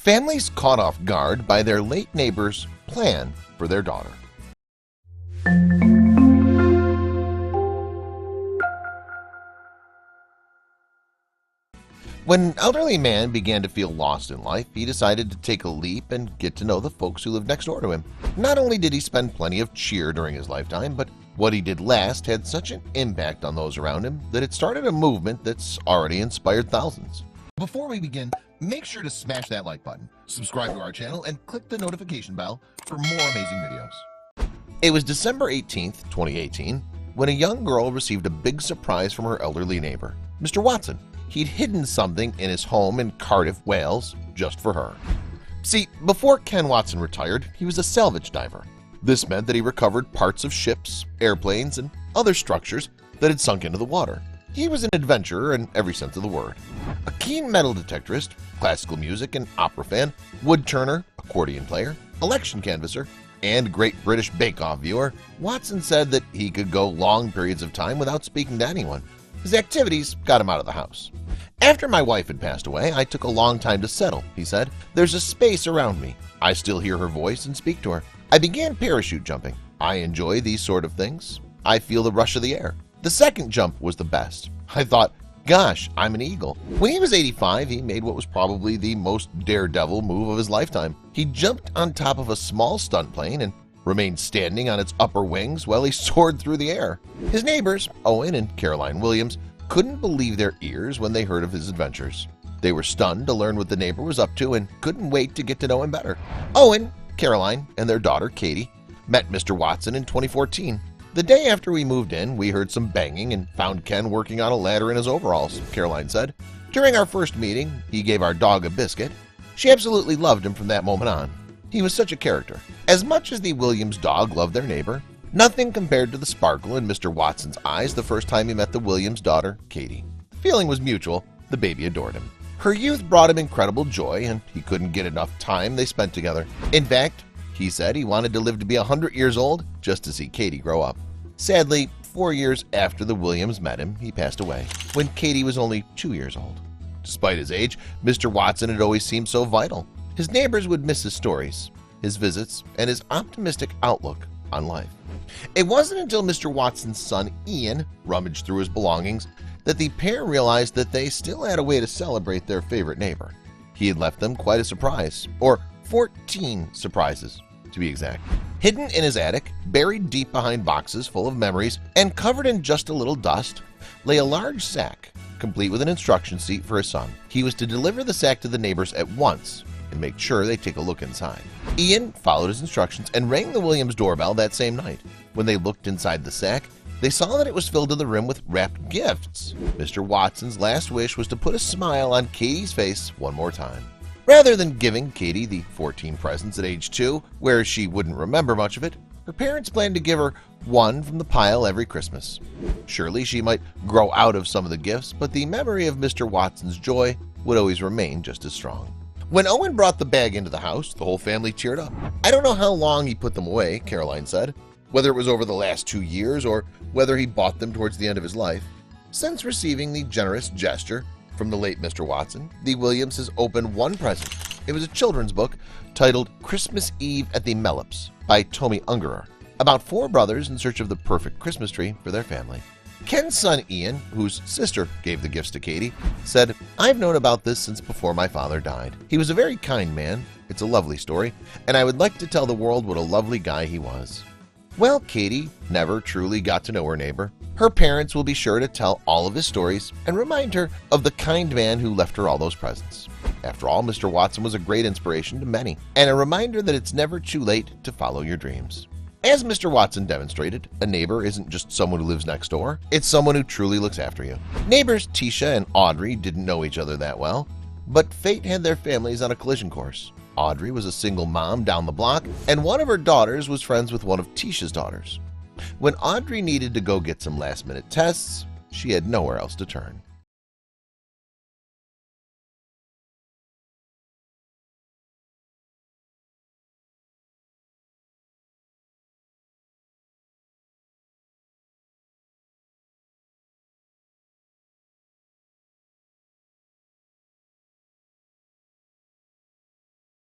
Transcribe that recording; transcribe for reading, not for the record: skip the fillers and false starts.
Families caught off guard by their late neighbor's plan for their daughter. When an elderly man began to feel lost in life, he decided to take a leap and get to know the folks who lived next door to him. Not only did he spend plenty of cheer during his lifetime, but what he did last had such an impact on those around him that it started a movement that's already inspired thousands. Before we begin, make sure to smash that like button, subscribe to our channel, and click the notification bell for more amazing videos. It was December 18th, 2018, when a young girl received a big surprise from her elderly neighbor, Mr. Watson. He'd hidden something in his home in Cardiff, Wales, just for her. See, before Ken Watson retired, he was a salvage diver. This meant that he recovered parts of ships, airplanes, and other structures that had sunk into the water. He was an adventurer in every sense of the word. A keen metal detectorist, classical music and opera fan, wood turner, accordion player, election canvasser, and Great British Bake Off viewer, Watson said that he could go long periods of time without speaking to anyone. His activities got him out of the house. After my wife had passed away, I took a long time to settle, he said. There's a space around me. I still hear her voice and speak to her. I began parachute jumping. I enjoy these sort of things. I feel the rush of the air. The second jump was the best. I thought, gosh, I'm an eagle. When he was 85, he made what was probably the most daredevil move of his lifetime. He jumped on top of a small stunt plane and remained standing on its upper wings while he soared through the air. His neighbors, Owen and Caroline Williams, couldn't believe their ears when they heard of his adventures. They were stunned to learn what the neighbor was up to and couldn't wait to get to know him better. Owen, Caroline, and their daughter Katie met Mr. Watson in 2014. The day after we moved in, we heard some banging and found Ken working on a ladder in his overalls, Caroline said. During our first meeting, he gave our dog a biscuit. She absolutely loved him from that moment on. He was such a character. As much as the Williams dog loved their neighbor, nothing compared to the sparkle in Mr. Watson's eyes the first time he met the Williams daughter, Katie. The feeling was mutual. The baby adored him. Her youth brought him incredible joy, and he couldn't get enough time they spent together. In fact, he said he wanted to live to be 100 years old just to see Katie grow up. Sadly, 4 years after the Williams met him, he passed away, when Katie was only 2 years old. Despite his age, Mr. Watson had always seemed so vital. His neighbors would miss his stories, his visits, and his optimistic outlook on life. It wasn't until Mr. Watson's son, Ian, rummaged through his belongings that the pair realized that they still had a way to celebrate their favorite neighbor. He had left them quite a surprise, or 14 surprises to be exact. Hidden in his attic, buried deep behind boxes full of memories, and covered in just a little dust, lay a large sack, complete with an instruction sheet for his son. He was to deliver the sack to the neighbors at once and make sure they take a look inside. Ian followed his instructions and rang the Williams doorbell that same night. When they looked inside the sack, they saw that it was filled to the rim with wrapped gifts. Mr. Watson's last wish was to put a smile on Katie's face one more time. Rather than giving Katie the 14 presents at age 2, where she wouldn't remember much of it, her parents planned to give her one from the pile every Christmas. Surely she might grow out of some of the gifts, but the memory of Mr. Watson's joy would always remain just as strong. When Owen brought the bag into the house, the whole family cheered up. I don't know how long he put them away, Caroline said, whether it was over the last 2 years or whether he bought them towards the end of his life. Since receiving the generous gesture from the late Mr. Watson, the Williamses opened one present. It was a children's book titled Christmas Eve at the Mellops by Tommy Ungerer, about 4 brothers in search of the perfect Christmas tree for their family. Ken's son Ian, whose sister gave the gifts to Katie, said, "I've known about this since before my father died. He was a very kind man. It's a lovely story, and I would like to tell the world what a lovely guy he was." Well, Katie never truly got to know her neighbor. Her parents will be sure to tell all of his stories and remind her of the kind man who left her all those presents. After all, Mr. Watson was a great inspiration to many, and a reminder that it's never too late to follow your dreams. As Mr. Watson demonstrated, a neighbor isn't just someone who lives next door, it's someone who truly looks after you. Neighbors Tisha and Audrey didn't know each other that well, but fate had their families on a collision course. Audrey was a single mom down the block, and one of her daughters was friends with one of Tisha's daughters. When Audrey needed to go get some last-minute tests, she had nowhere else to turn.